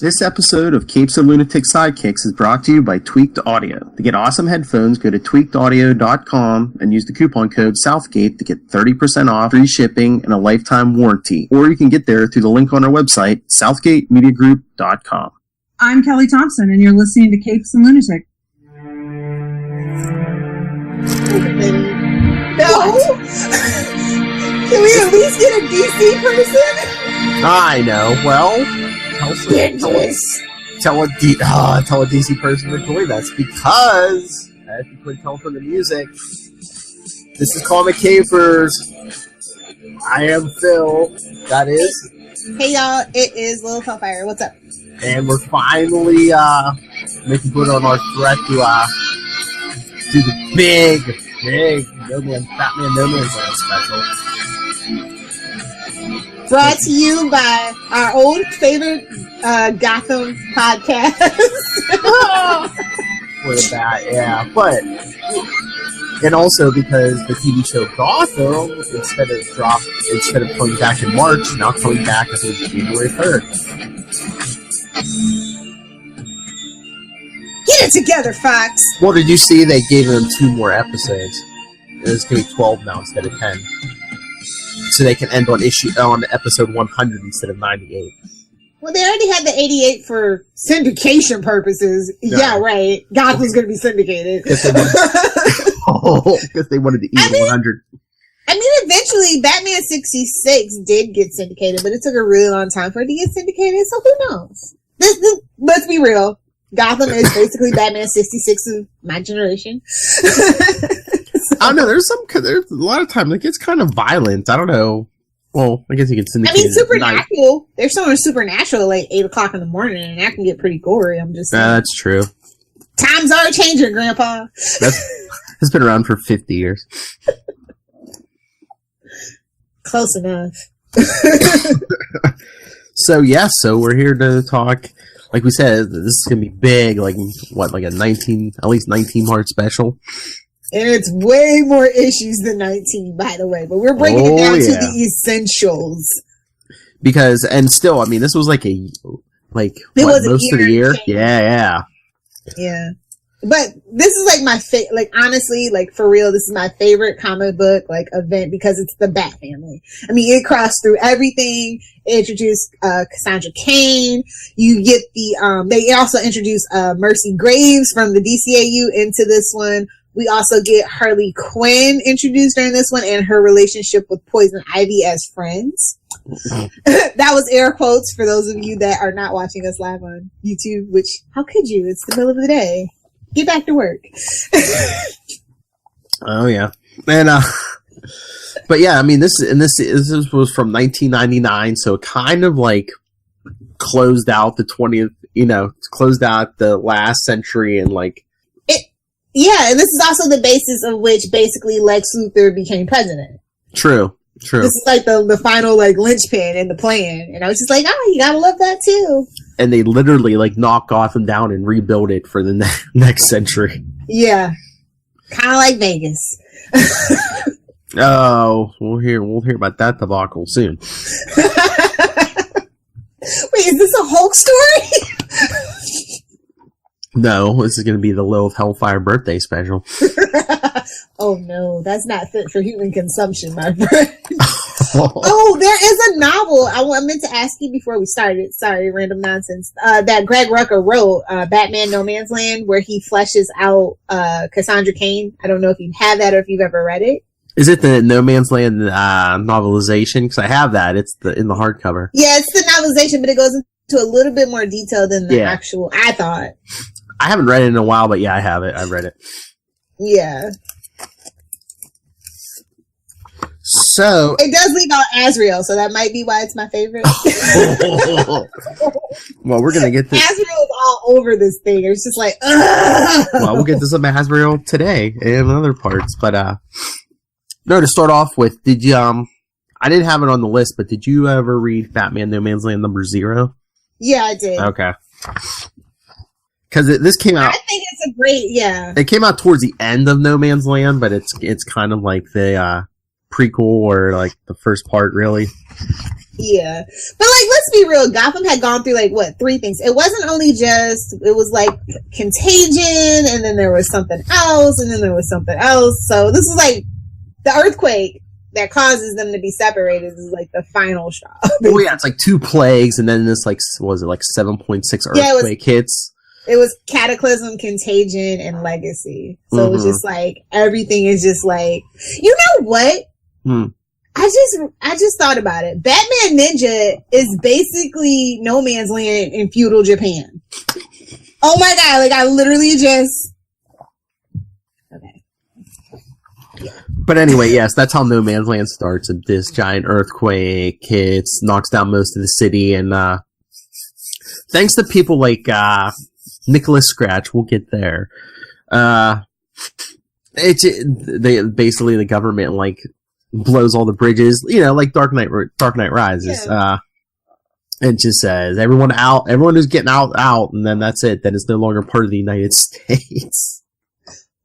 This episode of Capes and Lunatic Sidekicks is brought to you by Tweaked Audio. To get awesome headphones, go to tweakedaudio.com and use the coupon code Southgate to get 30% off, free shipping, and a lifetime warranty. Or you can get there through the link on our website, southgatemediagroup.com. I'm Kelly Thompson, and you're listening to Capes and Lunatic. No! Can we at least get a DC person? I know. Well, tell a DC person to join us because, if you couldn't tell from the music, this is Comic Capers. I am Phil. That is. Hey y'all, it is Lilith Hellfire. What's up? And we're finally making good on our threat to do the big Batman No Man's Land special. Brought to you by our old favorite Gotham podcast. For that, yeah. But, and also because the TV show Gotham, instead of coming back in March, now coming back as of January 3rd. Get it together, Fox! Well, did you see they gave them 2 more episodes? It's going to be 12 now instead of 10. So they can end on episode 100 instead of 98. Well, they already had the 88 for syndication purposes. Yeah, right. Gotham's going to be syndicated. Because they wanted to eat 100. I mean, eventually, Batman 66 did get syndicated, but it took a really long time for it to get syndicated, so who knows? Let's be real. Gotham is basically Batman 66 of my generation. I don't know. There's a lot of times it gets kind of violent. I don't know. Well, I guess you can syndicate. I mean, Supernatural. They're showing Supernatural at like 8 o'clock in the morning, and that can get pretty gory. I'm just saying. That's true. Times are changing, Grandpa. It's been around for 50 years. Close enough. So we're here to talk. Like we said, this is gonna be big. Like what? Like at least 19 part special. And it's way more issues than 19, by the way. But we're breaking it down to the essentials. Because, and still, I mean, this was most of the year. Yeah. But this is like my honestly, like for real, this is my favorite comic book like event because it's the Bat family. I mean, it crossed through everything. It introduced Cassandra Cain. You get they also introduced Mercy Graves from the DCAU into this one. We also get Harley Quinn introduced during this one and her relationship with Poison Ivy as friends. That was air quotes for those of you that are not watching us live on YouTube, which, how could you? It's the middle of the day. Get back to work. Oh, yeah. And, but yeah, I mean, this was from 1999, so it kind of like closed out the 20th, closed out the last century and like, yeah, and this is also the basis of which basically Lex Luthor became president. True. This is like the final like linchpin in the plan, and I was just like, you gotta love that too. And they literally like knock Gotham down and rebuild it for the next century. Yeah, kind of like Vegas. Oh, we'll hear about that debacle soon. Wait, is this a Hulk story? No, this is going to be the Lilith Hellfire birthday special. Oh no, that's not fit for human consumption, my friend. Oh, there is a novel I meant to ask you before we started. Sorry, random nonsense. That Greg Rucka wrote, Batman No Man's Land, where he fleshes out Cassandra Cain. I don't know if you have that or if you've ever read it. Is it the No Man's Land novelization? Because I have that. It's in the hardcover. Yeah, it's the novelization, but it goes into a little bit more detail than the actual. I thought. I haven't read it in a while, but yeah, I have it. I've read it. Yeah. So it does leave out Azrael, so that might be why it's my favorite. Well, we're gonna get this. Azrael is all over this thing. It's just like, ugh! Well, we'll get to some Azrael today and other parts, but no. To start off with, did you I didn't have it on the list, but did you ever read Batman No Man's Land #0? Yeah, I did. Okay. Because this came out. I think it's a great, It came out towards the end of No Man's Land, but it's kind of like the prequel or like the first part, really. Yeah. But, like, let's be real. Gotham had gone through, like, what, 3 things. It wasn't only just, it was, like, contagion, and then there was something else, and then there was something else. So this is, like, the earthquake that causes them to be separated is, like, the final straw. Oh, yeah, it's, like, 2 plagues, and then this, like, what was it, like, 7.6 earthquake hits? It was Cataclysm, Contagion, and Legacy. So it was just, like, everything is just, like, you know what? I just thought about it. Batman Ninja is basically No Man's Land in feudal Japan. Oh my god, like I literally just... Okay. Yeah. But anyway, yes, that's how No Man's Land starts. This giant earthquake hits, knocks down most of the city, and thanks to people like Nicholas Scratch, we'll get there. Basically the government, like, blows all the bridges, you know, like Dark Knight Rises. Yeah. It just says everyone who's getting out, and then that's it. Then it's no longer part of the United States.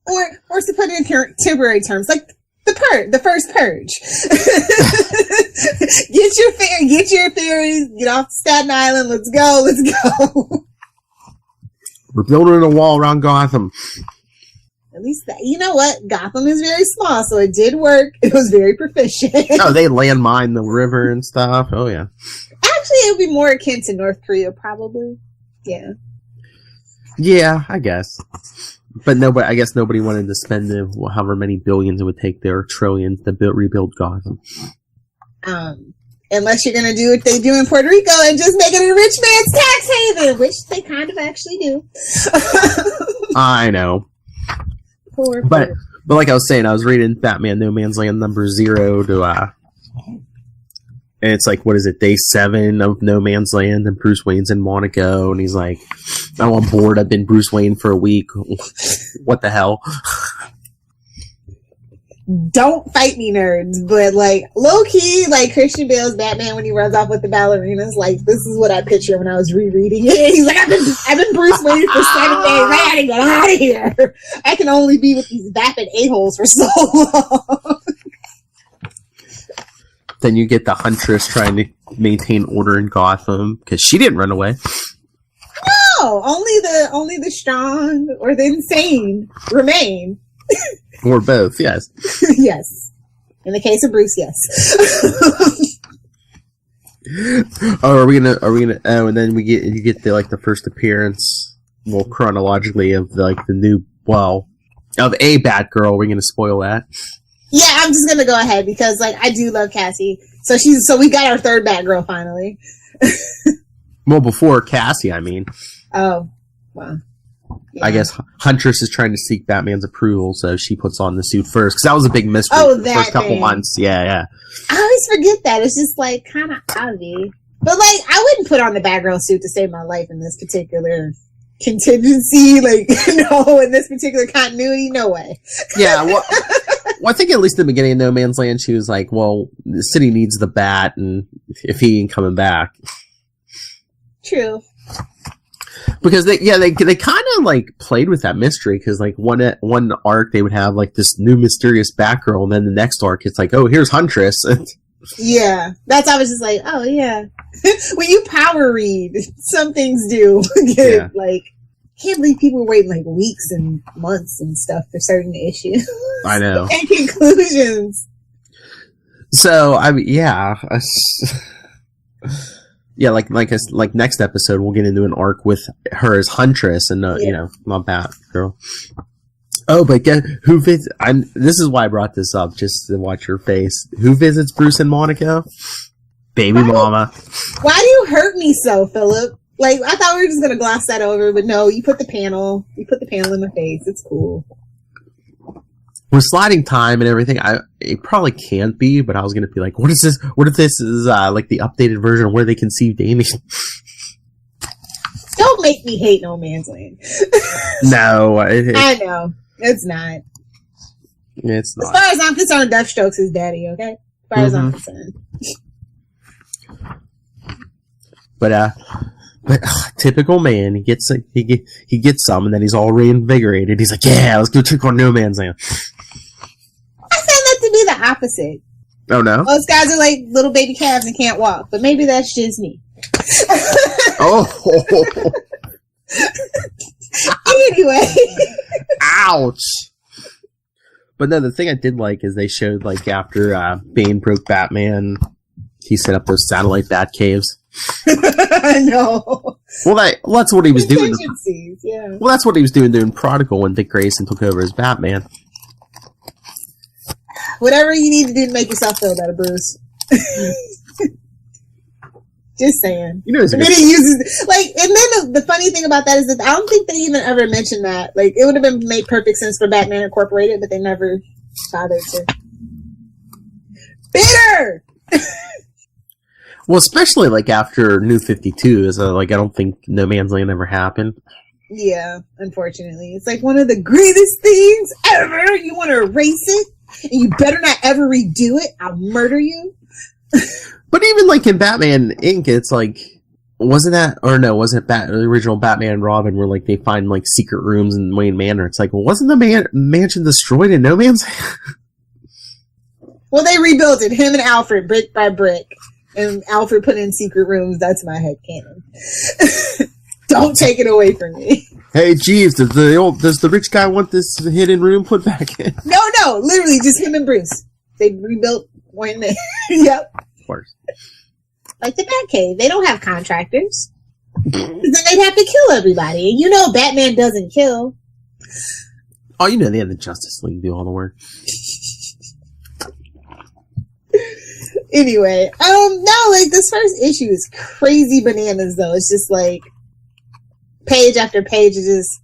Or to put it in temporary terms, like the first purge. Get your theories, get off Staten Island, let's go. We're building a wall around Gotham. At least that, you know what? Gotham is very small, so it did work. It was very proficient. Oh, they landmine the river and stuff. Oh, yeah. Actually, it would be more akin to North Korea, probably. Yeah. Yeah, I guess. But I guess nobody wanted to spend however many billions it would take their trillions to rebuild Gotham. Unless you're going to do what they do in Puerto Rico and just make it a rich man's tax haven, which they kind of actually do. I know. But like I was saying, I was reading Batman No Man's Land number 0 to and it's like, what is it, day 7 of No Man's Land, and Bruce Wayne's in Monaco, and he's like, I'm on board, I've been Bruce Wayne for a week. What the hell? Don't fight me, nerds, but like low key, like Christian Bale's Batman when he runs off with the ballerinas, like this is what I picture when I was rereading it. He's like, I've been Bruce Wayne for 7 days. I gotta get out of here. I can only be with these vapid a-holes for so long. Then you get the Huntress trying to maintain order in Gotham because she didn't run away. No, only the strong or the insane remain. Or both, yes. Yes. In the case of Bruce, yes. Are we gonna? Oh, and then you get the first appearance, well, chronologically of the new, of a Batgirl. We're gonna spoil that. Yeah, I'm just gonna go ahead because like I do love Cassie. So we got our third Batgirl finally. Well, before Cassie, I mean. Oh, wow. Yeah. I guess Huntress is trying to seek Batman's approval, so she puts on the suit first. Because that was a big mystery for the first couple months. Yeah. I always forget that. It's just, like, kind of obvious. But, like, I wouldn't put on the Batgirl suit to save my life in this particular contingency. Like, no, in this particular continuity, no way. Yeah, well, I think at least in the beginning of No Man's Land, she was like, well, the city needs the Bat, and if he ain't coming back. True. Because they kind of like played with that mystery, because like one arc they would have like this new mysterious Batgirl, and then the next arc it's like, oh, here's Huntress. Yeah, I was just like, oh yeah. When you power read, some things do get like, can't believe people were waiting like weeks and months and stuff for certain issues. I know. And conclusions. So I mean, yeah. Yeah, like next episode we'll get into an arc with her as Huntress and not Batgirl. Oh, but who visits? This is why I brought this up, just to watch her face. Who visits Bruce in Monaco? Baby mama. Why do you hurt me so, Philip? Like I thought we were just gonna gloss that over, but no, you put the panel in my face. It's cool. With sliding time and everything, it probably can't be, but I was going to be like, what is this? What if this is like the updated version of where they conceived Amy? Don't make me hate No Man's Land. No. I know. It's not. It's not. As far as I'm concerned, Deathstroke's his daddy, okay? As far as I'm concerned. But typical man, he gets some, and then he's all reinvigorated. He's like, yeah, let's go trick on No Man's Land. I found that to be the opposite. Oh, no? Most guys are like little baby calves and can't walk, but maybe that's just me. Oh! Anyway. Ouch! But no, the thing I did like is they showed, like, after Bane broke Batman, he set up those satellite bat caves. I know. Well, that's what he was doing. Yeah. Well, that's what he was doing Prodigal when Dick Grayson took over as Batman. Whatever you need to do to make yourself feel better, Bruce. Just saying. You know, and then he uses and then the funny thing about that is that I don't think they even ever mentioned that. Like, it would have been made perfect sense for Batman Incorporated, but they never bothered to. Bitter. Well, especially like after New 52, is I don't think No Man's Land ever happened. Yeah, unfortunately, it's like one of the greatest things ever. You want to erase it, and you better not ever redo it. I'll murder you. But even like in Batman Inc., it's like, wasn't it the original Batman and Robin where like they find like secret rooms in Wayne Manor? It's like, well, wasn't the mansion destroyed in No Man's? Well, they rebuilt it, him and Alfred, brick by brick, and Alfred put in secret rooms. That's my headcanon. Don't take it away from me. Hey, Jeeves, does the rich guy want this hidden room put back in? No, literally just him and Bruce. They rebuilt Wayne Manor. Yep. Of course. Like the Batcave. They don't have contractors. Then they'd have to kill everybody. And you know Batman doesn't kill. Oh, you know they have the Justice League do all the work. Anyway, no, like this first issue is crazy bananas though. It's just like page after page is just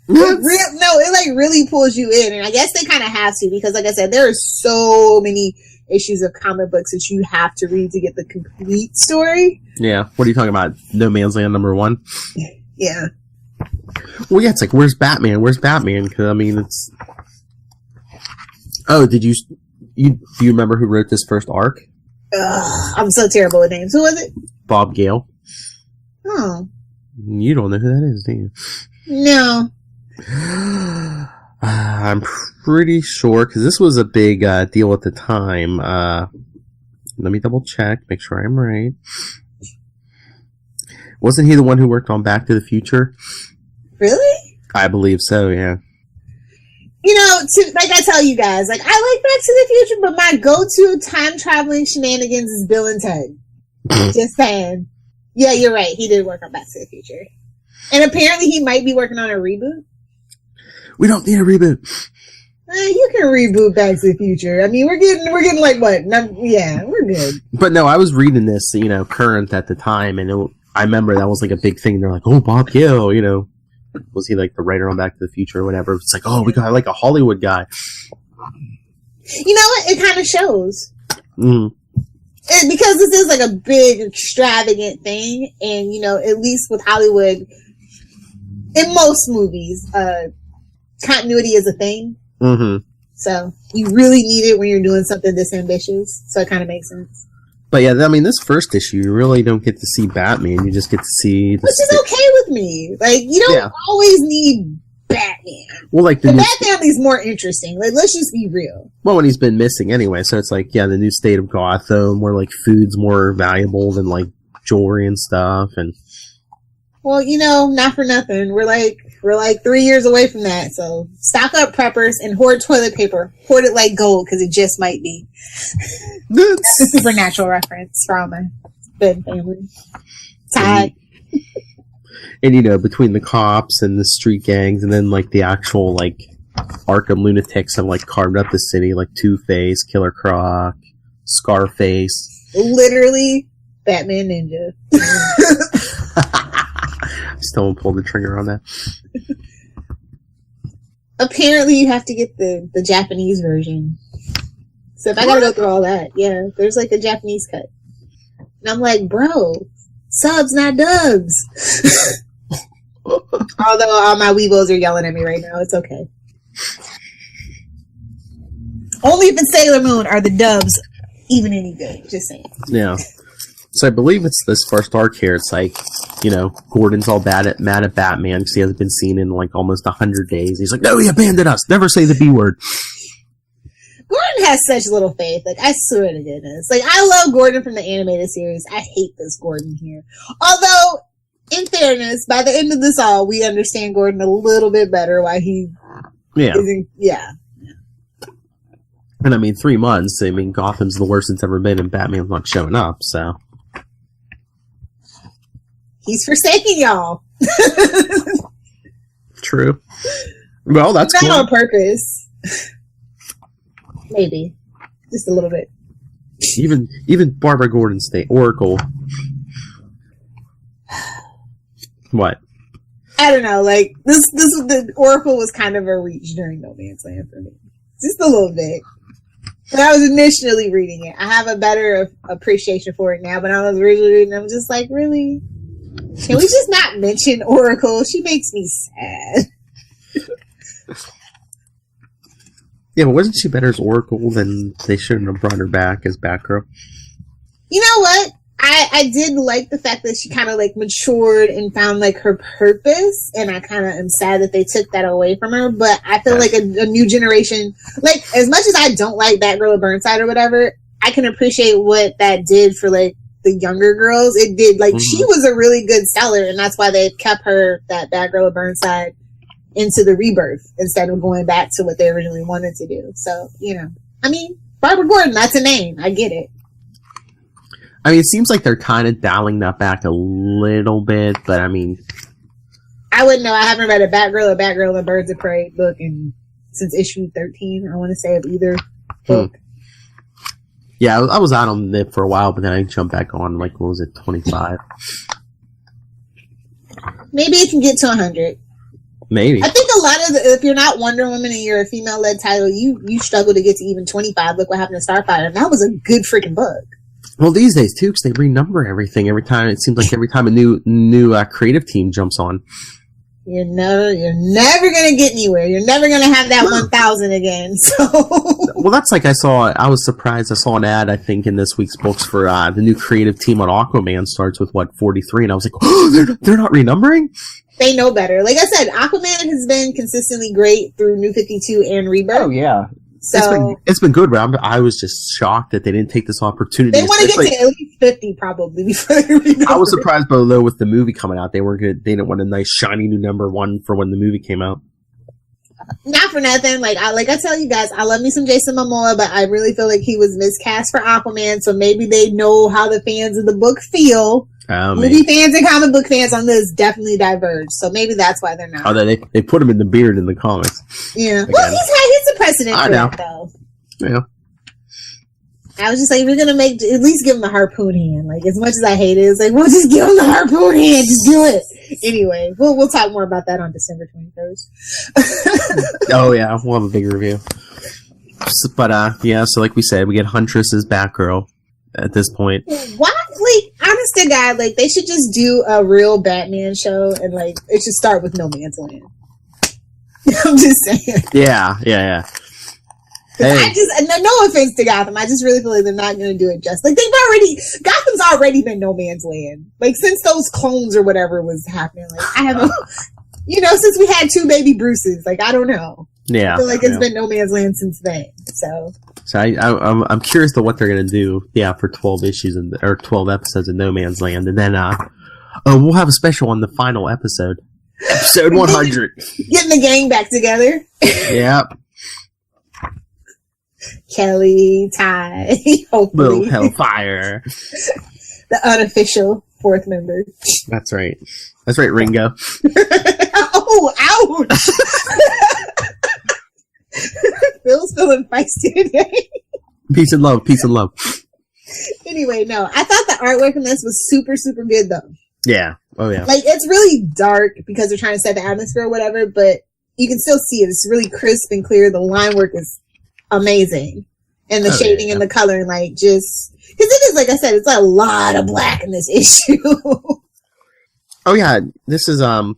it really pulls you in, and I guess they kind of have to because, like I said, there are so many issues of comic books that you have to read to get the complete story. Yeah, what are you talking about? No Man's Land #1? Yeah. Well, yeah, it's like, where's Batman? Where's Batman? Because I mean, it's. Oh, do you remember who wrote this first arc? I'm so terrible with names. Who was it? Bob Gale. Oh. You don't know who that is, do you? No. I'm pretty sure, because this was a big deal at the time. Let me double check, make sure I'm right. Wasn't he the one who worked on Back to the Future? Really? I believe so, yeah. You know, like I tell you guys, like, I like Back to the Future, but my go-to time-traveling shenanigans is Bill and Ted. Just saying. Yeah, you're right. He did work on Back to the Future. And apparently he might be working on a reboot. We don't need a reboot. You can reboot Back to the Future. I mean, we're getting like what? Yeah, we're good. But no, I was reading this, current at the time, and I remember that was like a big thing. They're like, oh, Bob Gale, was he like the writer on Back to the Future or whatever? It's like, oh, we got like a Hollywood guy. You know what? It kind of shows. Mm. Because this is like a big, extravagant thing, and at least with Hollywood, in most movies, continuity is a thing. Mm-hmm. So you really need it when you're doing something this ambitious. So it kind of makes sense. But yeah, I mean, this first issue, you really don't get to see Batman. You just get to see... Which is okay with me. Like, you don't always need Batman. Well, like the Bat Family's more interesting. Like, let's just be real. Well, when he's been missing anyway, so it's like, yeah, the new state of Gotham, where like food's more valuable than like jewelry and stuff, and. Well, not for nothing. We're like 3 years away from that. So stock up, preppers, and hoard toilet paper. Hoard it like gold, because it just might be. That's a supernatural reference from a good family. Todd. And between the cops and the street gangs, and then like the actual like Arkham lunatics have like carved up the city, like Two-Face, Killer Croc, Scarface. Literally, Batman Ninja. Still won't pull the trigger on that. Apparently, you have to get the Japanese version. So if I gotta go through all that, yeah, there's like a Japanese cut. And I'm like, bro, subs, not dubs. Although all my weebos are yelling at me right now, it's okay. Only if it's Sailor Moon are the dubs even any good. Just saying. Yeah. So I believe it's this first arc here. It's like, Gordon's all mad at Batman because he hasn't been seen in like almost 100 days. He's like, no, he abandoned us. Never say the B word. Gordon has such little faith. Like, I swear to goodness. Like, I love Gordon from the animated series. I hate this Gordon here. Although, in fairness, by the end of this all, we understand Gordon a little bit better why he isn't. Yeah. And I mean, 3 months. I mean, Gotham's the worst it's ever been, and Batman's not showing up. So he's forsaking y'all. True. Well, that's not cool. on purpose. Maybe just a little bit. Even Barbara Gordon's Oracle. What? I don't know. Like this, the Oracle was kind of a reach during No Man's Land for me, just a little bit. When I was initially reading it, I have a better appreciation for it now. But I was originally reading, I'm just like, really? Can we just not mention Oracle? She makes me sad. Yeah, but wasn't she better as Oracle than they shouldn't have brought her back as Batgirl? You know what? I did like the fact that she kind of like matured and found like her purpose, and I kind of am sad that they took that away from her. But I feel like a new generation, like as much as I don't like Batgirl or Burnside or whatever, I can appreciate what that did for like the younger girls. It did like she was a really good seller, and that's why they kept her, that Batgirl or Burnside, into the Rebirth instead of going back to what they originally wanted to do. So, you know, I mean, Barbara Gordon, that's a name. I get it. I mean, it seems like they're kind of dialing that back a little bit, but I mean, I wouldn't know. I haven't read a Batgirl or Batgirl and the Birds of Prey book since issue 13, I want to say, of either book. Yeah, I was out on it for a while, but then I jumped back on, like, what was it, 25? Maybe it can get to 100. Maybe. I think a lot of if you're not Wonder Woman and you're a female-led title, you struggle to get to even 25. Look what happened to Starfire. And that was a good freaking book. Well, these days, too, because they renumber everything every time. It seems like every time a new creative team jumps on. You're never going to get anywhere. You're never going to have that 1,000 again. So. Well, that's like I was surprised. I saw an ad, I think, in this week's books for the new creative team on Aquaman starts with, 43? And I was like, oh, they're not renumbering? They know better. Like I said, Aquaman has been consistently great through New 52 and Rebirth. Oh, yeah. So it's been good, but I was just shocked that they didn't take this opportunity. They want to get to at least 50 probably before they renumber. I was surprised, though, with the movie coming out. They weren't good. They didn't want a nice, shiny new number 1 for when the movie came out. Not for nothing. Like I tell you guys, I love me some Jason Momoa, but I really feel like he was miscast for Aquaman, so maybe they know how the fans of the book feel. Movie fans and comic book fans on this definitely diverge, so maybe that's why they're not. Oh, they put him in the beard in the comics. Yeah. Again. Well, he's a precedent for that, though. Yeah. I was just like, we're gonna at least give him the harpoon hand. Like, as much as I hate it, it's like, we'll just give him the harpoon hand. Just do it. Anyway, we'll talk more about that on December 21st. Oh yeah, we'll have a big review. But yeah, so like we said, we get Huntress as Batgirl at this point. Why? Like, honest to God, like they should just do a real Batman show, and like it should start with No Man's Land. I'm just saying. Yeah. Hey. No offense to Gotham, I just really feel like they're not going to do it just. Like, Gotham's already been No Man's Land. Like, since those clones or whatever was happening. Like, I haven't, since we had 2 baby Bruces. Like, I don't know. Yeah. I feel like it's been No Man's Land since then. So I'm curious to what they're going to do, for 12 issues, or 12 episodes of No Man's Land. And then, we'll have a special on the final episode. Episode 100. Getting the gang back together. Yep. Kelly, Ty, hopefully. Little Hellfire. The unofficial 4th member. That's right, Ringo. Oh, ouch! Phil's feeling feisty today. Peace and love. Anyway, no. I thought the artwork in this was super, super good, though. Yeah. Oh, yeah. Like, it's really dark because they're trying to set the atmosphere or whatever, but you can still see it. It's really crisp and clear. The line work is amazing, and the shading and the coloring, like, just because it is, like I said, it's a lot of black in this issue. Oh yeah, this is the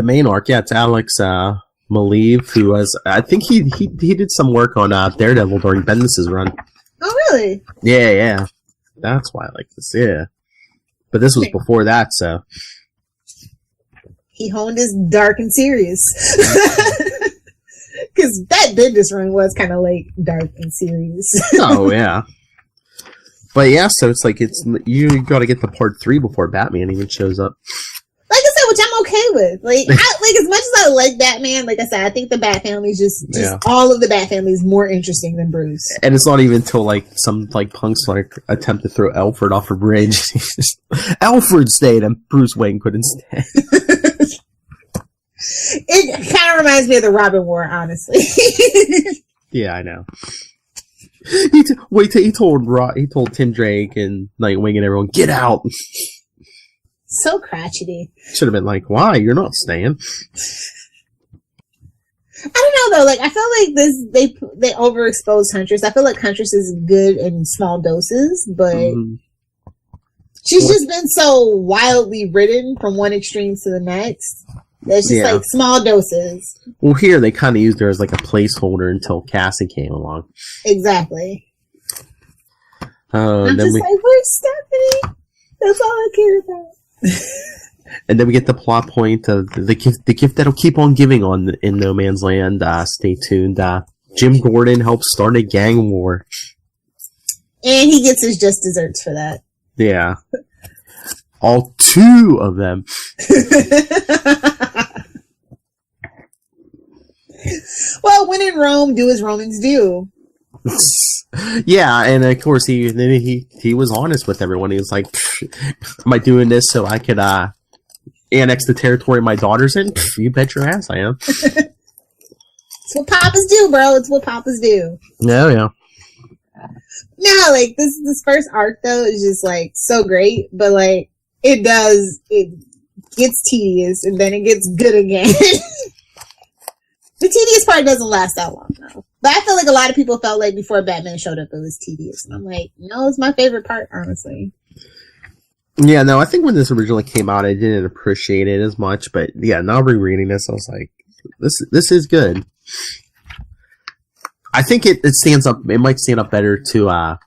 main arc. Yeah, it's Alex Maleev, who was, I think he did some work on Daredevil during Bendis's run. Oh really? Yeah, that's why I like this. Yeah, but this was before that, so he honed his dark and serious. Because that Bendis run was kind of like dark and serious. Oh yeah. But yeah, so it's like you got to get to part 3 before Batman even shows up. Like I said, which I'm okay with. Like as much as I like Batman, like I said, I think the Bat family is just all of the Bat family is more interesting than Bruce. And it's not even until like some like punks like attempt to throw Alfred off a bridge. Alfred stayed and Bruce Wayne couldn't stay. It kind of reminds me of the Robin War, honestly. Yeah, I know. He told Tim Drake and Nightwing and everyone, get out. So crotchety. Should have been like, why? You're not staying. I don't know though. Like I feel like they overexposed Huntress. I feel like Huntress is good in small doses, but she's just been so wildly ridden from one extreme to the next. It's just like small doses. Well, here they kind of used her as like a placeholder until Cassie came along. Exactly. I'm then just like, where's Stephanie? That's all I care about. And then we get the plot point of the gift that'll keep on giving in No Man's Land. Stay tuned. Jim Gordon helps start a gang war. And he gets his just desserts for that. Yeah. All 2 of them. Well, when in Rome, do as Romans do. Yeah, and of course he was honest with everyone. He was like, am I doing this so I could annex the territory my daughter's in? You bet your ass I am. It's what papas do, bro. It's what papas do. No, yeah. No, like this first arc though is just like so great, but like it gets tedious and then it gets good again. The tedious part doesn't last that long though. But I feel like a lot of people felt like before Batman showed up it was tedious. And I'm like, no, it's my favorite part, honestly. Yeah, no, I think when this originally came out I didn't appreciate it as much, but yeah, now rereading this I was like, this is good. I think it stands up. It might stand up better to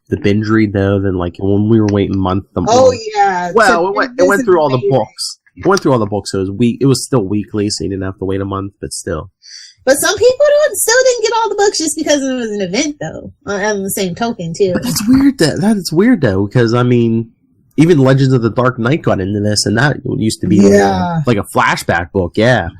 the binge read though than like when we were waiting month. Oh yeah. Well, it went through all the books. It went through all the books, so it was It was still weekly, so you didn't have to wait a month. But still. But some people still didn't get all the books just because it was an event, though. On the same token, too. But that's weird. That's weird though, because I mean, even Legends of the Dark Knight got into this, and that used to be like a flashback book. Yeah.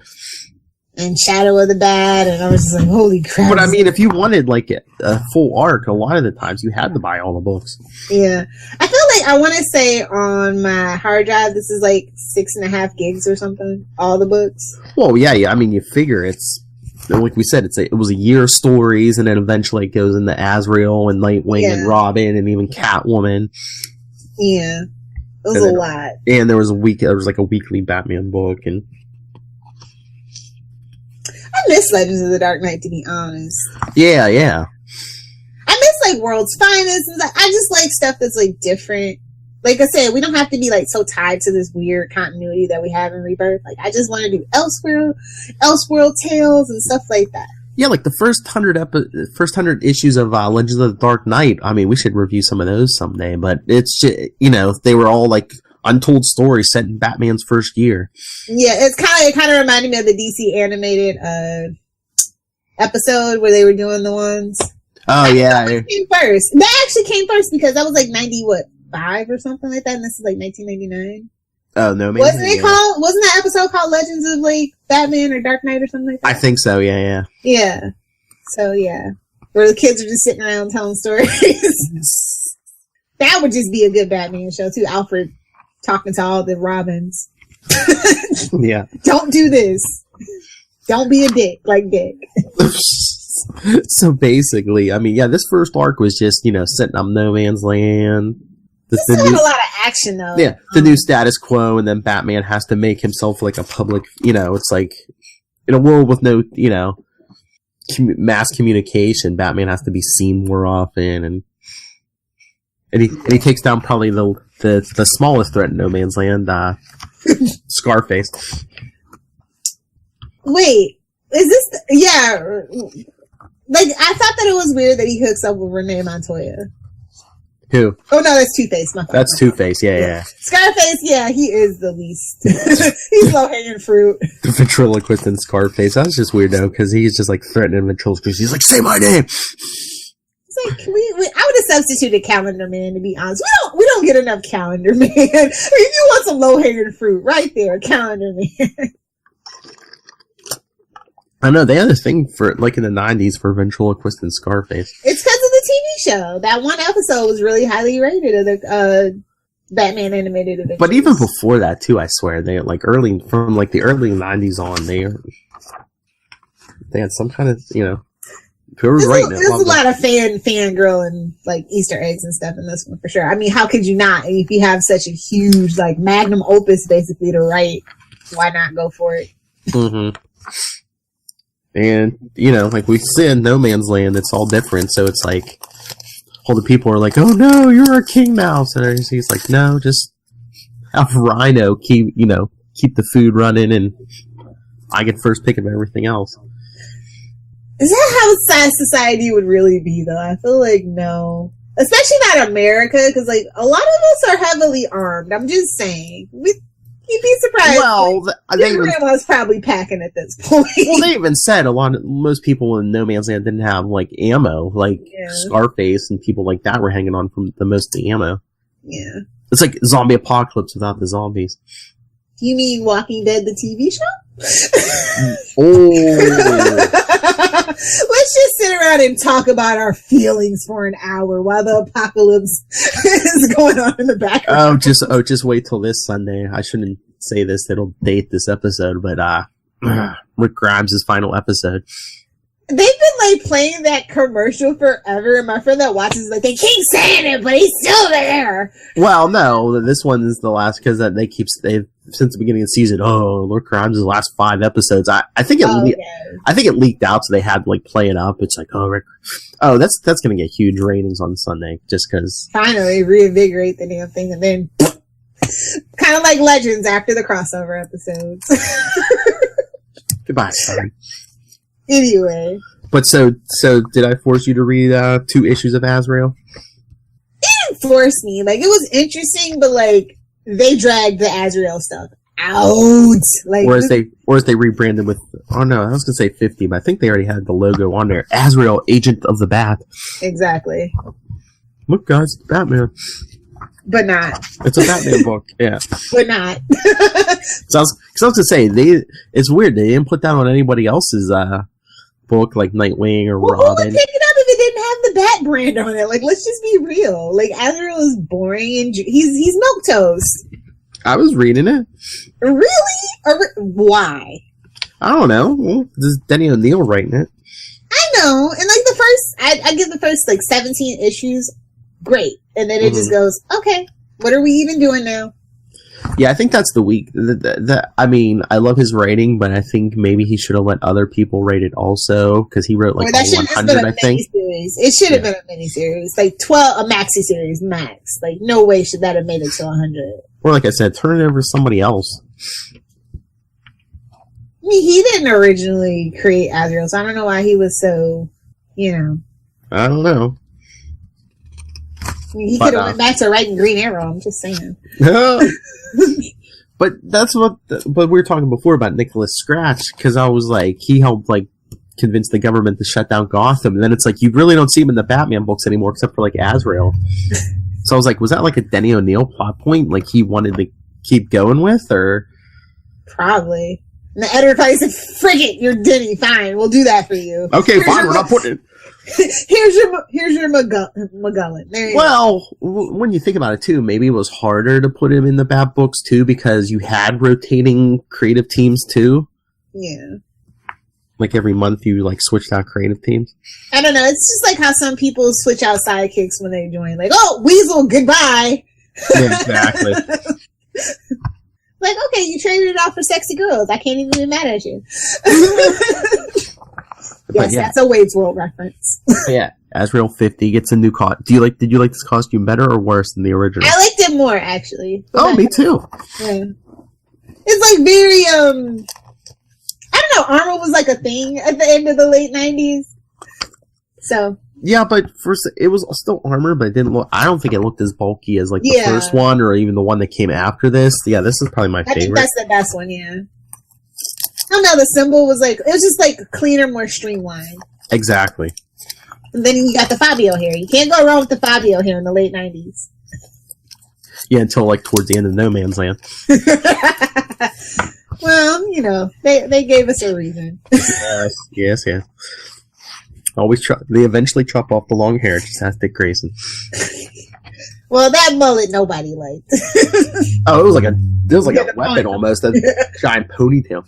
And Shadow of the Bat, and I was just like, holy crap. But I mean, if you wanted like a full arc, a lot of the times you had to buy all the books. Yeah. I feel like I want to say on my hard drive, this is like 6.5 gigs or something. All the books. Well, yeah. I mean, you figure it's, like we said, it was a year of stories, and then eventually it goes into Azrael and Nightwing and Robin and even Catwoman. Yeah. It was a lot. And there was like a weekly Batman book, and I miss Legends of the Dark Knight, to be honest. Yeah. I miss like World's Finest, and I just like stuff that's like different. Like I said, we don't have to be like so tied to this weird continuity that we have in Rebirth. Like I just want to do Elseworld tales and stuff like that. Yeah, like the first 100 issues of Legends of the Dark Knight. I mean, we should review some of those someday. But it's just, they were all like untold stories set in Batman's first year. Yeah, it kind of reminded me of the DC animated episode where they were doing the ones. Oh yeah, that came first. That actually came first because that was like 95 or something like that, and this is like 1999. Oh no, maybe wasn't that episode called Legends of like Batman or Dark Knight or something like that? I think so. Yeah. So yeah, where the kids are just sitting around telling stories. That would just be a good Batman show too. Alfred talking to all the Robins. Yeah. Don't do this. Don't be a dick like Dick. So basically, I mean, yeah, this first arc was just, setting up No Man's Land. This had a lot of action, though. Yeah, the new status quo, and then Batman has to make himself like a public, it's like, in a world with no, mass communication, Batman has to be seen more often, and he takes down probably the smallest threat in No Man's Land, Scarface. Wait, is this... Yeah. Like, I thought that it was weird that he hooks up with Renee Montoya. Who? Oh no, that's Two-Face. That's Two-Face. Yeah. Scarface, yeah, he is the least. He's low hanging fruit. The ventriloquist in Scarface. That was just weird though, because he's just like threatening ventriloquist. He's like, "Say my name." It's like I would have substituted Calendar Man, to be honest. We don't get enough Calendar Man. I mean, if you want some low hanging fruit, right there, Calendar Man. I know they had a thing for like in the '90s for ventriloquist and Scarface. It's because of the TV show. That one episode was really highly rated of the Batman animated adventures. But even before that too, I swear they like from like the early '90s on, they had some kind of whoever's writing it. There's a lot of fangirl and like Easter eggs and stuff in this one for sure. I mean, how could you not? If you have such a huge like magnum opus basically to write, why not go for it? Mm-hmm. And, like we said, No Man's Land, it's all different. So it's like, all the people are like, "Oh no, you're a king mouse." And he's like, "No, just have Rhino keep the food running and I get first pick of everything else." Is that how society would really be, though? I feel like no. Especially not America, because like a lot of us are heavily armed. I'm just saying. You'd be surprised. Well, your grandma's probably packing at this point. Well, they even said most people in No Man's Land didn't have like ammo, like Scarface and people like that were hanging on from the most of the ammo. Yeah, it's like zombie apocalypse without the zombies. You mean Walking Dead, the TV show? Oh. Let's just sit around and talk about our feelings for an hour while the apocalypse is going on in the background. Just wait till this Sunday. I shouldn't say this. It'll date this episode, but Rick Grimes' final episode. They've been like playing that commercial forever, and my friend that watches like they keep saying it, but he's still there. Well, no, this one is the last because they've since the beginning of the season. Oh, Rick Grimes' last 5 episodes. I think it leaked out, so they had to like play it up. It's like, that's gonna get huge ratings on Sunday just because finally reinvigorate the damn thing, and then kind of like Legends after the crossover episodes. Goodbye, sorry. Anyway. But so did I force you to read 2 issues of Azrael? It didn't force me. Like, it was interesting, but like, they dragged the Azrael stuff out. Like, or as they rebranded with, oh no, I was going to say 50, but I think they already had the logo on there. Azrael, Agent of the Bat. Exactly. Look, guys, Batman. But not. It's a Batman book, yeah. But not. So I was going to say, it's weird. They didn't put that on anybody else's book, like Nightwing or Robin. Who would pick it up if it didn't have the Bat brand on it? Like, let's just be real. Like, Azrael is boring and he's milquetoast. I was reading it. Really? Why? I don't know. Well, this is Denny O'Neil writing it. I know. And like the first, I give the first like 17 issues, great. And then it just goes, okay, what are we even doing now? Yeah, I think that's the weak. I mean, I love his writing, but I think maybe he should have let other people write it also because he wrote like 100. I think it should have been a miniseries, like 12, a maxi series max. Like, no way should that have made it to 100. Or like I said, turn it over to somebody else. I mean, he didn't originally create Azrael, so I don't know why he was so, I don't know. I mean, he could have went back to writing Green Arrow. I'm just saying. But that's but we were talking before about Nicholas Scratch, because I was like, he helped like convince the government to shut down Gotham, and then it's like you really don't see him in the Batman books anymore, except for like Azrael. So I was like, was that like a Denny O'Neil plot point, like he wanted to keep going with, or probably? And the editor probably said, "Frigate, you're Denny. Fine, we'll do that for you." Okay, fine. We're not putting it. Here's your McGullen. Well, when you think about it too, maybe it was harder to put him in the Bat books too because you had rotating creative teams too. Yeah. Like every month you like switched out creative teams. I don't know. It's just like how some people switch out sidekicks when they join. Like, oh, Weasel, goodbye. Yeah, exactly. Like, okay, you traded it off for sexy girls. I can't even be mad at you. Yes, that's a Wade's World reference. Yeah, Azrael 50 gets a new costume. Did you like this costume better or worse than the original? I liked it more, actually. Oh, me too. Yeah. It's like very, I don't know, armor was like a thing at the end of the late 90s. So, Yeah, but first it was still armor, but it didn't look. I don't think it looked as bulky as like the Yeah. first one, or even the one that came after this. Yeah, this is probably my I think favorite. that's the best one, yeah. I don't know, the symbol was like, it was just like cleaner, more streamlined. Exactly. And then you got the Fabio hair. You can't go wrong with the Fabio hair in the late 90s. Yeah, until like towards the end of No Man's Land. Well, you know, they gave us a reason. Yes. Always they eventually chop off the long hair. Just ask Dick Grayson. Well, that mullet nobody liked. Oh, it was like a weapon almost, a giant ponytail.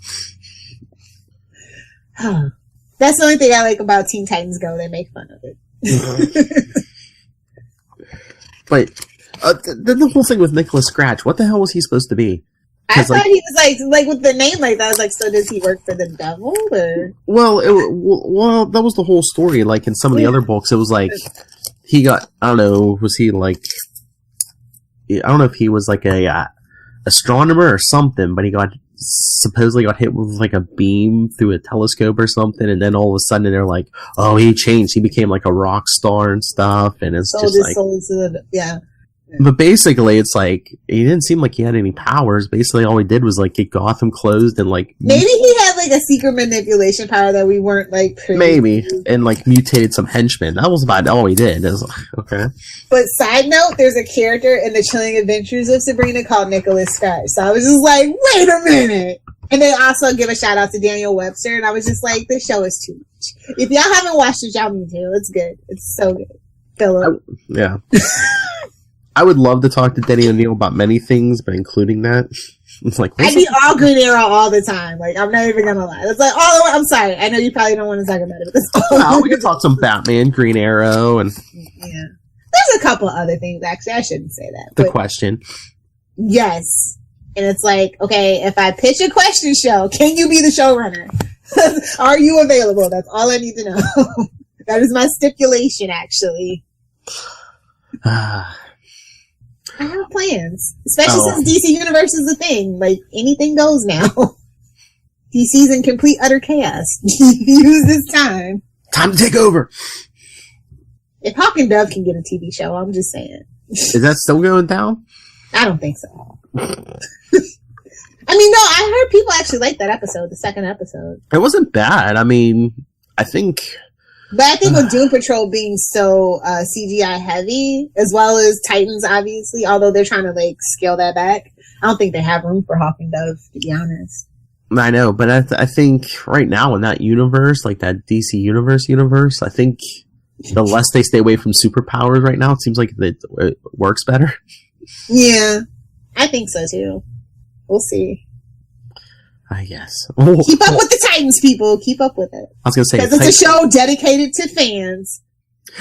That's the only thing I like about Teen Titans Go. They make fun of it. But the whole thing with Nicholas Scratch, what the hell was he supposed to be? I thought he was like with the name like that. I was like, so does he work for the devil or? Well, that was the whole story. Like in some of the other books, it was like he got. I don't know. Was he like? I don't know if he was like a astronomer or something, but he supposedly got hit with like a beam through a telescope or something, and then all of a sudden they're like, "Oh, he changed. He became like a rock star and stuff." And it's just like, yeah. But basically, it's like he didn't seem like he had any powers. Basically, all he did was like get Gotham closed and like maybe he had like a secret manipulation power that we weren't like privy maybe to. and like mutated some henchmen. That was about all he did. It was like, okay. But side note, there's a character in the Chilling Adventures of Sabrina called Nicholas Scratch. So I was just like, wait a minute. And they also give a shout out to Daniel Webster, and I was just like, this show is too much. If y'all haven't watched it, y'all need to. It's good. It's so good. Philip. Yeah. I would love to talk to Denny O'Neil about many things, but including that, it's like I be all Green Arrow all the time. Like, I'm not even gonna lie. It's like all the way. I'm sorry. I know you probably don't want to talk about it, but that's all. We can talk some Batman, Green Arrow, and yeah. There's a couple other things actually. I shouldn't say that. The Question. Yes, and it's like, okay, if I pitch a question show, can you be the showrunner? Are you available? That's all I need to know. That is my stipulation, actually. I have plans, especially since DC Universe is a thing. Like, anything goes now. DC's in complete, utter chaos. Use this time. Time to take over. If Hawk and Dove can get a TV show, I'm just saying. Is that still going down? I don't think so. I mean, no, I heard people actually like that episode, the second episode. It wasn't bad. I mean, I think... But I think with Doom Patrol being so CGI heavy, as well as Titans, obviously, although they're trying to like scale that back, I don't think they have room for Hawk and Dove, to be honest. I know, but I think right now in that universe, like that DC universe, I think the less they stay away from superpowers right now, it seems like it works better. Yeah, I think so too. We'll see. I guess. Keep up with the Titans, people. Keep up with it. I was going to say... Because it's a show dedicated to fans.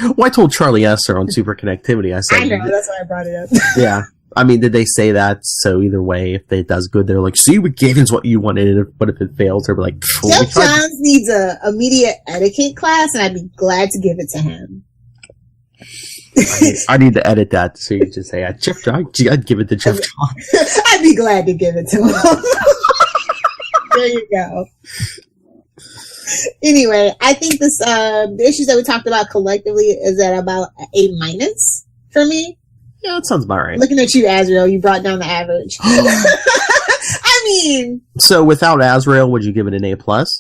Well, I told Charlie Esser on Super Connectivity. I said... I know, that's why I brought it up. Yeah. I mean, did they say that? So either way, if it does good, they're like, see, we gave us what you wanted, but if it fails, they're like... Jeff Johns needs a media etiquette class, and I'd be glad to give it to him. I need to edit that so you can just say, Jeff Johns, I'd give it to Jeff Johns. I'd be glad to give it to him. There you go. Anyway, I think this the issues that we talked about collectively is at about A- for me. Yeah, that sounds about right. Looking at you, Azrael, you brought down the average. I mean... So without Azrael, would you give it an A+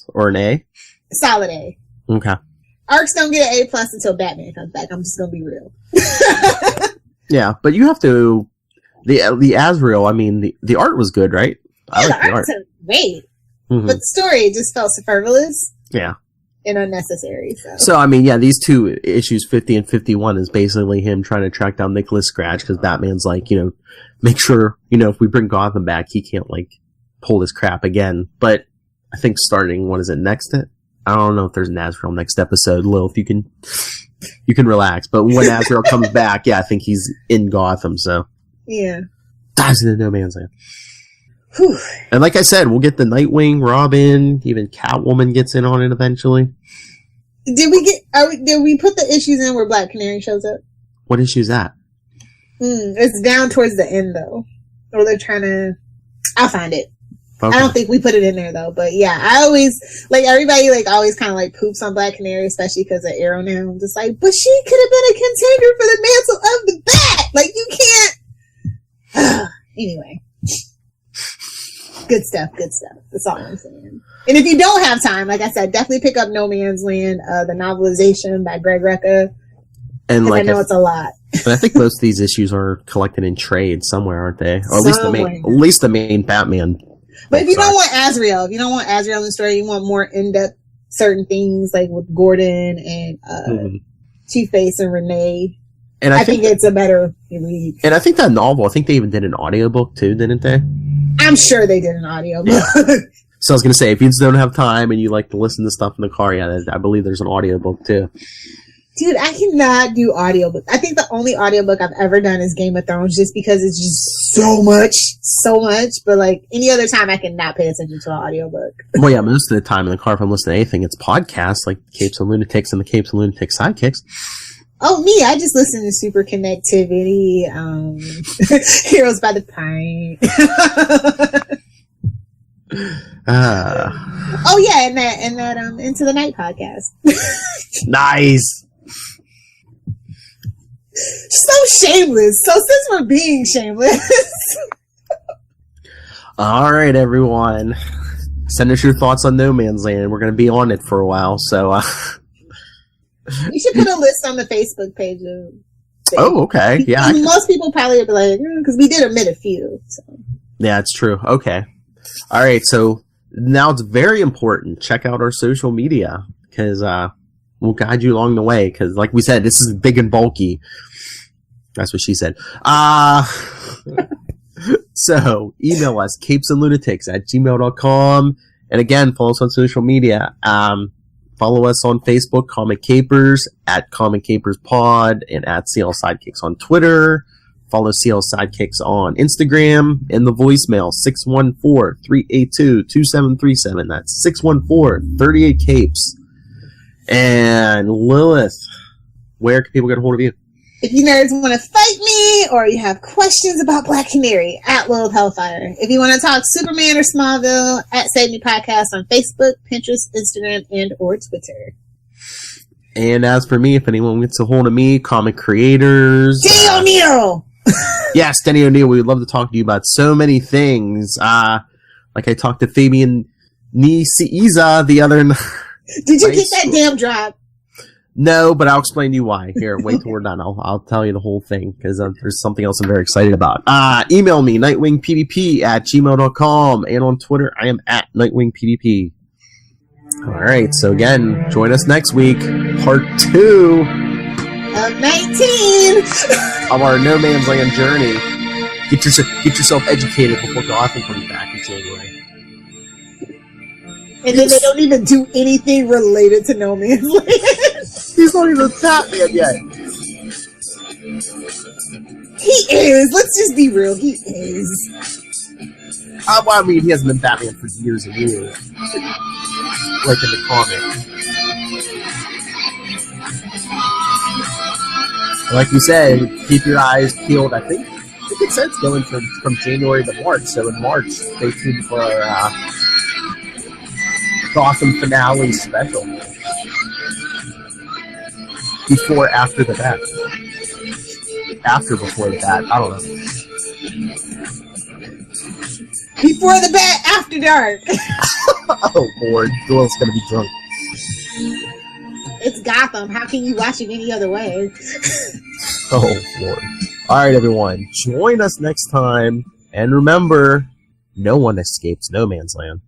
or an A? Solid A. Okay. Arcs don't get an A+ until Batman comes back. I'm just gonna be real. Yeah, but you have to... The Azrael, I mean, the art was good, right? I like the art. Are great. Mm-hmm. But the story just felt superfluous. Yeah. And unnecessary. So, I mean, yeah, these two issues, 50 and 51, is basically him trying to track down Nicholas Scratch, because Batman's like, make sure, if we bring Gotham back, he can't, like, pull this crap again. But I think starting, what is it, next? I don't know if there's an Azrael next episode. Lilith, you can relax. But when Azrael comes back, yeah, I think he's in Gotham, so. Yeah. Dives into No Man's Land. Whew. And like I said, we'll get the Nightwing, Robin, even Catwoman gets in on it eventually. Did we put the issues in where Black Canary shows up? What issue is that? It's down towards the end though. Or they're trying to... I'll find it. I don't think we put it in there though, but yeah, I always like everybody like always kind of like poops on Black Canary, especially because of Arrow now. I'm just like, but she could have been a contender for the mantle of the Bat. Like you can't. Anyway, good stuff. That's all I'm saying. And if you don't have time, like I said, definitely pick up No Man's Land, the novelization by Greg Rucka. And like I know it's a lot. But I think most of these issues are collected in trade somewhere, aren't they? Or at least the main Batman. But if you don't want Azrael, in the story, you want more in-depth certain things like with Gordon and Two-Face and Renee. And I think it's a better read. And I think that novel, I think they even did an audiobook too, didn't they? I'm sure they did an audiobook. Yeah. So I was going to say, if you just don't have time and you like to listen to stuff in the car, yeah, I believe there's an audiobook too. Dude, I cannot do audiobooks. I think the only audiobook I've ever done is Game of Thrones just because it's just so much. But like any other time, I cannot pay attention to an audiobook. Well, yeah, most of the time in the car, if I'm listening to anything, it's podcasts like Capes and Lunatics and the Capes and Lunatic Sidekicks. Oh, me, I just listen to Super Connectivity, Heroes by the Pint. Oh yeah, and that Into the Night podcast. Nice. So shameless. So since we're being shameless. All right, everyone. Send us your thoughts on No Man's Land. We're going to be on it for a while, so you should put a list on the Facebook page of Oh, okay. Yeah. Most people probably would be like, because we did omit a few. So. Yeah, it's true. Okay. All right, so now it's very important. Check out our social media because we'll guide you along the way. Because, like we said, this is big and bulky. That's what she said. So, email us, capesandlunatics@gmail.com. And again, follow us on social media. Follow us on Facebook, Comic Capers, @Comic Capers Pod, and @CL Sidekicks on Twitter. Follow CL Sidekicks on Instagram. And the voicemail, 614-382-2737. That's 614-38-CAPES. And Lilith, where can people get a hold of you? If you nerds want to fight me or you have questions about Black Canary, @Lilith Hellfire. If you want to talk Superman or Smallville, @Save Me Podcast on Facebook, Pinterest, Instagram, and or Twitter. And as for me, if anyone gets a hold of me, comic creators. Denny O'Neil! Yes, Denny O'Neil. We would love to talk to you about so many things. Like I talked to Fabian Nicieza the other night. Did you get that damn drop? No, but I'll explain to you why. Here, wait till we're done. I'll tell you the whole thing, because there's something else I'm very excited about. Email me, nightwingpdp@gmail.com, and on Twitter, I am @nightwingpdp. Alright, so again, join us next week, part 2 of 19 of our No Man's Land journey. Get yourself educated before Gotham comes back in January. And then they don't even do anything related to No Man's Land. He's not even Batman yet. He is. Let's just be real. He is. Well, I mean, he hasn't been Batman for years and years. Like in the comic. Like you said, keep your eyes peeled. I think it says going from January to March. So in March, stay tuned for our Gotham finale special. Before, after the bat. Before the bat. I don't know. Before the bat, after dark. Oh, Lord. Doyle's going to be drunk. It's Gotham. How can you watch it any other way? Oh, Lord. All right, everyone. Join us next time. And remember, no one escapes No Man's Land.